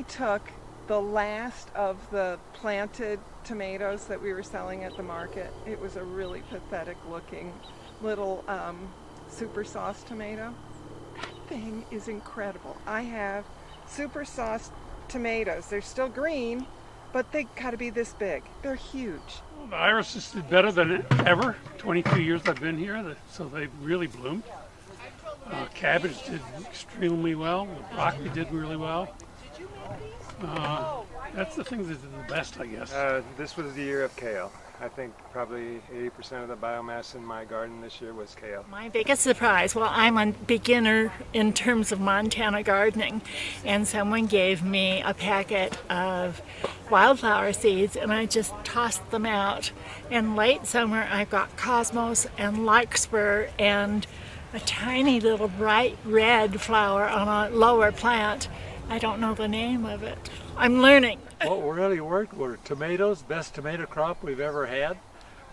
took the last of the planted tomatoes that we were selling at the market. It was a really pathetic looking little super sauce tomato. That thing is incredible. I have super sauce tomatoes. They're still green, but they gotta be this big. They're huge. Well, the irises did better than ever. 22 years I've been here, so they've really bloomed. Cabbage did extremely well. The broccoli did really well. That's the things that did the best, I guess. This was the year of kale. I think probably 80% of the biomass in my garden this year was kale. My biggest surprise, well, I'm a beginner in terms of Montana gardening, and someone gave me a packet of wildflower seeds and I just tossed them out. In late summer I got cosmos and larkspur and a tiny little bright red flower on a lower plant. I don't know the name of it. I'm learning. What really worked were tomatoes, best tomato crop we've ever had,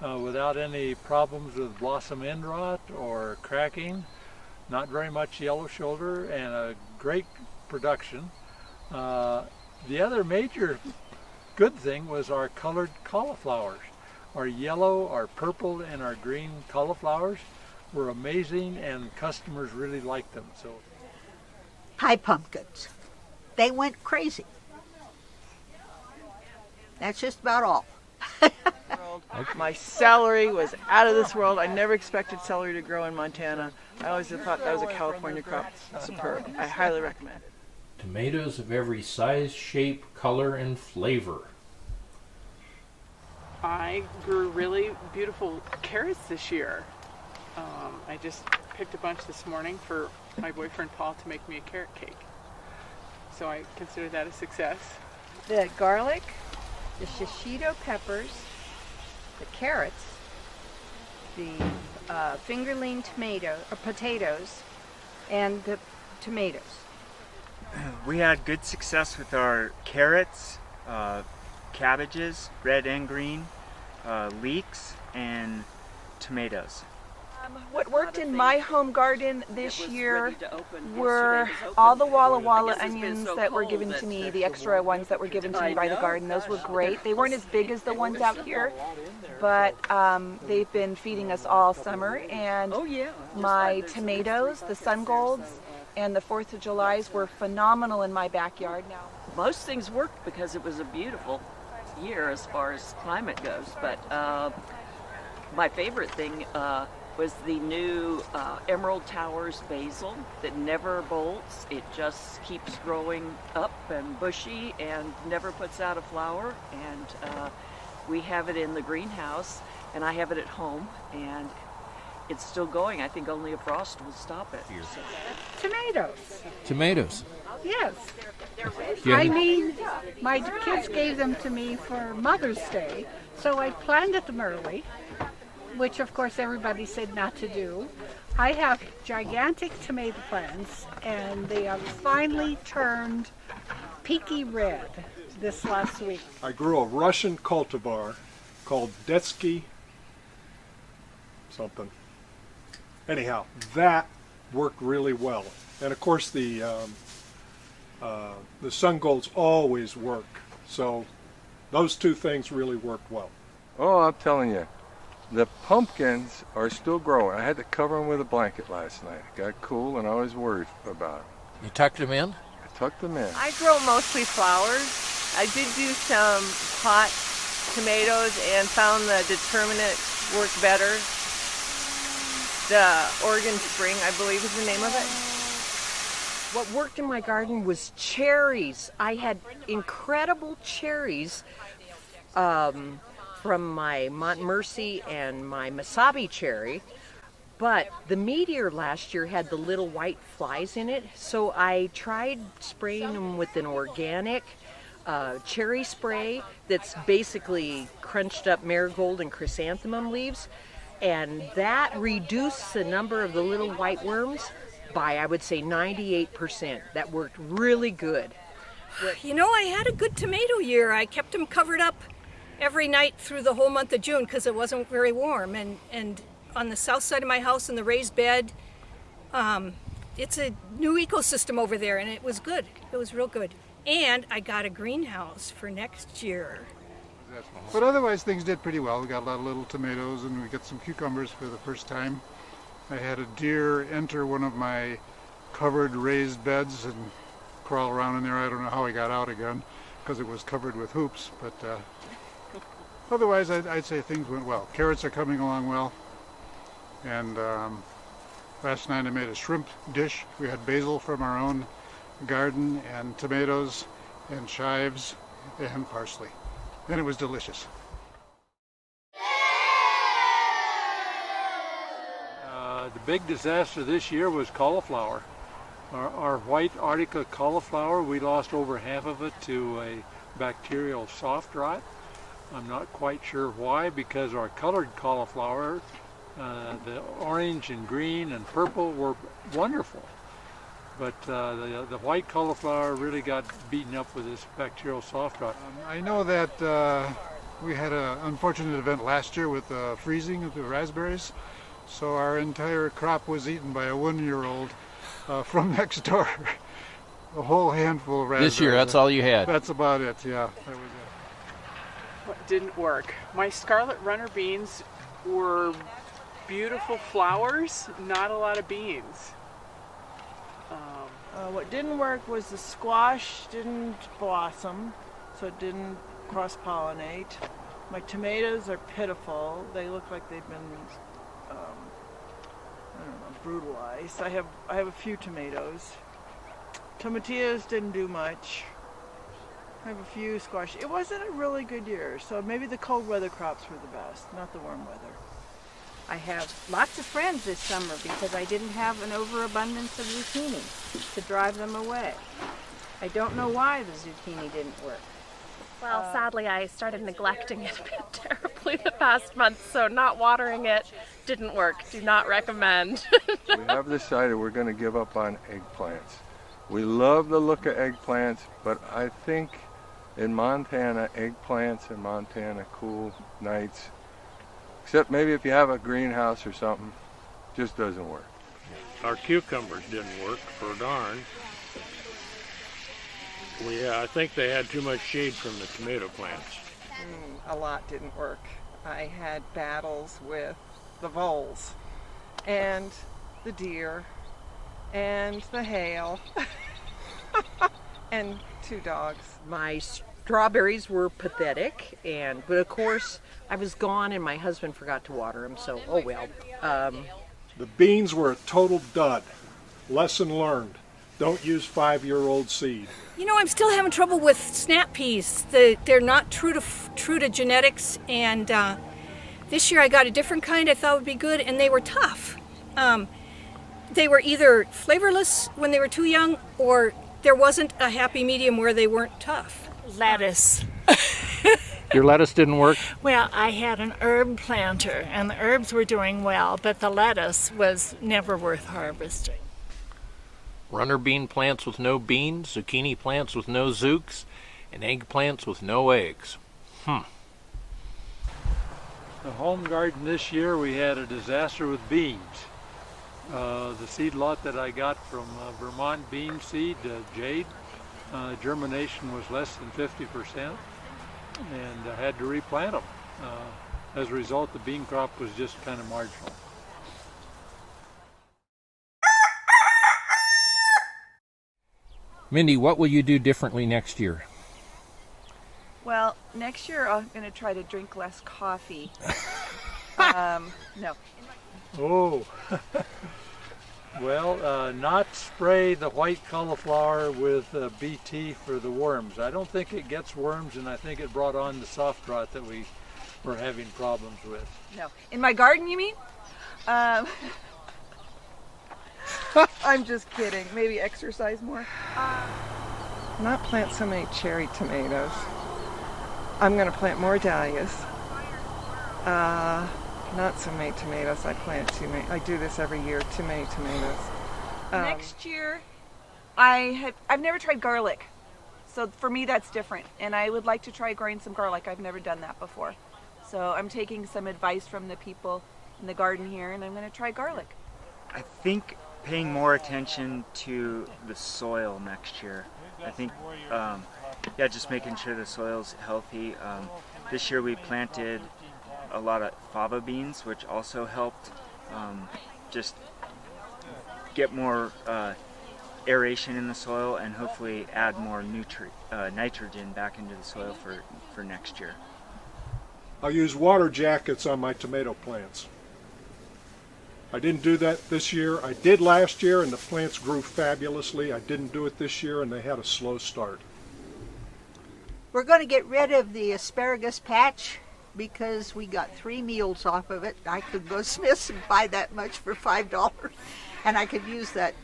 without any problems with blossom end rot or cracking, not very much yellow shoulder, and a great production. The other major good thing was our colored cauliflowers. Our yellow, our purple, and our green cauliflowers were amazing, and customers really liked them. So, Pie pumpkins. They went crazy. That's just about all. My celery was out of this world. I never expected celery to grow in Montana. I always thought that was a California crop. Superb. I highly recommend it. Tomatoes of every size, shape, color, and flavor. I grew really beautiful carrots this year. I just picked a bunch this morning for my boyfriend Paul to make me a carrot cake. So I consider that a success. The garlic, the shishito peppers, the carrots, the fingerling potatoes, and the tomatoes. We had good success with our carrots, cabbages, red and green, leeks, and tomatoes. What worked in my home garden this year were all the Walla Walla onions that were given to me, the extra ones that were given to me by the garden. Those were great. They weren't as big as the ones out here, but they've been feeding us all summer. And my tomatoes, the sun golds, and the 4th of Julys were phenomenal in my backyard now. Most things worked because it was a beautiful year as far as climate goes, but my favorite thing was the new Emerald Towers basil that never bolts. It just keeps growing up and bushy and never puts out a flower. And we have it in the greenhouse, and I have it at home, and it's still going. I think only a frost will stop it. So. Tomatoes. Tomatoes. Yes. Yeah. I mean, my kids gave them to me for Mother's Day, so I planted them early, which of course everybody said not to do. I have gigantic tomato plants, and they have finally turned peaky red this last week. I grew a Russian cultivar called Detsky something. Anyhow, that worked really well. And of course the sun golds always work. So those two things really worked well. Oh, I'm telling you. The pumpkins are still growing. I had to cover them with a blanket last night. It got cool, and I was worried about it. You tucked them in? I tucked them in. I grow mostly flowers. I did do some pot tomatoes and found the determinate worked better. The Oregon Spring, I believe, is the name of it. What worked in my garden was cherries. I had incredible cherries. From my Montmorency and my Masabi cherry, but the Meteor last year had the little white flies in it, so I tried spraying them with an organic cherry spray that's basically crunched up marigold and chrysanthemum leaves, and that reduced the number of the little white worms by, I would say, 98%. That worked really good. You know, I had a good tomato year. I kept them covered up every night through the whole month of June because it wasn't very warm, and on the south side of my house in the raised bed, it's a new ecosystem over there, and it was good. It was real good. And I got a greenhouse for next year. But otherwise things did pretty well. We got a lot of little tomatoes and we got some cucumbers for the first time. I had a deer enter one of my covered raised beds and crawl around in there. I don't know how he got out again because it was covered with hoops, but otherwise I'd say things went well. Carrots are coming along well, and last night I made a shrimp dish. We had basil from our own garden and tomatoes and chives and parsley, and it was delicious. The big disaster this year was cauliflower. Our white Arctica cauliflower, we lost over half of it to a bacterial soft rot. I'm not quite sure why, because our colored cauliflower, the orange and green and purple, were wonderful. But the white cauliflower really got beaten up with this bacterial soft rot. I know that we had an unfortunate event last year with freezing of the raspberries. So our entire crop was eaten by a 1-year-old from next door. A whole handful of raspberries. This year, that's all you had? That's about it, yeah. That was it. What didn't work? My scarlet runner beans were beautiful flowers, not a lot of beans. What didn't work was the squash didn't blossom, so it didn't cross-pollinate. My tomatoes are pitiful. They look like they've been brutalized. I have a few tomatoes. Tomatillos didn't do much. I have a few squash. It wasn't a really good year, so maybe the cold weather crops were the best, not the warm weather. I have lots of friends this summer because I didn't have an overabundance of zucchini to drive them away. I don't know why the zucchini didn't work. Well, sadly, I started neglecting it a bit terribly the past month, so not watering it didn't work. Do not recommend. We have decided we're going to give up on eggplants. We love the look of eggplants, but I think in Montana, eggplants in Montana, cool nights, except maybe if you have a greenhouse or something, just doesn't work. Our cucumbers didn't work for darn. I think they had too much shade from the tomato plants. A lot didn't work. I had battles with the voles and the deer and the hail and 2 dogs. My strawberries were pathetic, but of course I was gone and my husband forgot to water them, so oh well. The beans were a total dud. Lesson learned. Don't use 5-year-old seed. You know, I'm still having trouble with snap peas. They're not true to genetics, and this year I got a different kind I thought would be good, and they were tough. They were either flavorless when they were too young, or there wasn't a happy medium where they weren't tough. Lettuce. Your lettuce didn't work? Well, I had an herb planter, and the herbs were doing well, but the lettuce was never worth harvesting. Runner bean plants with no beans, zucchini plants with no zooks, and eggplants with no eggs. The home garden this year, we had a disaster with beans. The seed lot that I got from Vermont Bean Seed, Jade, germination was less than 50%, and I had to replant them. As a result, the bean crop was just kind of marginal. Mindy, what will you do differently next year? Well, next year I'm going to try to drink less coffee. No. Oh. Well, not spray the white cauliflower with BT for the worms. I don't think it gets worms, and I think it brought on the soft rot that we were having problems with. No. In my garden, you mean? I'm just kidding. Maybe exercise more. Not plant so many cherry tomatoes. I'm going to plant more dahlias. Not so many tomatoes. I plant too many. I do this every year. Too many tomatoes. Next year, I've never tried garlic, so for me that's different. And I would like to try growing some garlic. I've never done that before, so I'm taking some advice from the people in the garden here, and I'm going to try garlic. I think paying more attention to the soil next year. I think, yeah, just making sure the soil's healthy. This year we planted a lot of fava beans, which also helped just get more aeration in the soil and hopefully add more nitrogen back into the soil for next year. I'll use water jackets on my tomato plants. I didn't do that this year. I did last year and the plants grew fabulously. I didn't do it this year and they had a slow start. We're going to get rid of the asparagus patch because we got 3 meals off of it. I could go to Smith's and buy that much for $5 and I could use that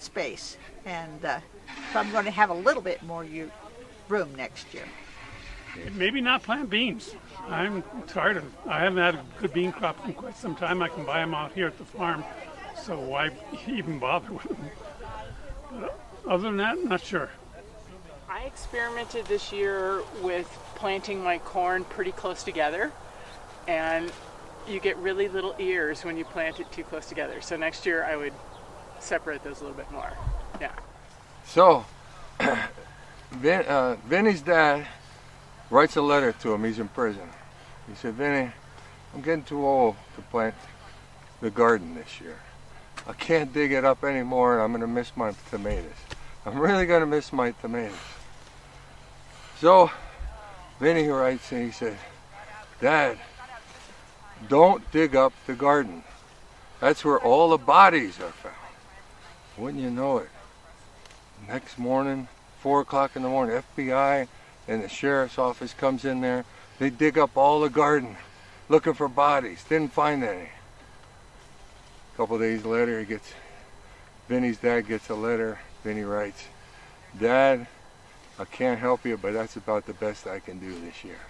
space. And so I'm going to have a little bit more room next year. Maybe not plant beans. I'm tired of it. I haven't had a good bean crop in quite some time. I can buy them out here at the farm, so why even bother with them? But other than that, I'm not sure. I experimented this year with planting my corn pretty close together, and you get really little ears when you plant it too close together. So next year I would separate those a little bit more. Yeah. So, Vinny's dad writes a letter to him. He's in prison. He said, Vinny, I'm getting too old to plant the garden this year. I can't dig it up anymore and I'm going to miss my tomatoes. I'm really going to miss my tomatoes. So, Vinny writes and he said, Dad, don't dig up the garden. That's where all the bodies are found. Wouldn't you know it? Next morning, 4 o'clock in the morning, FBI and the sheriff's office comes in there. They dig up all the garden looking for bodies. Didn't find any. A couple days later, Vinny's dad gets a letter. Vinny writes, Dad, I can't help you, but that's about the best I can do this year.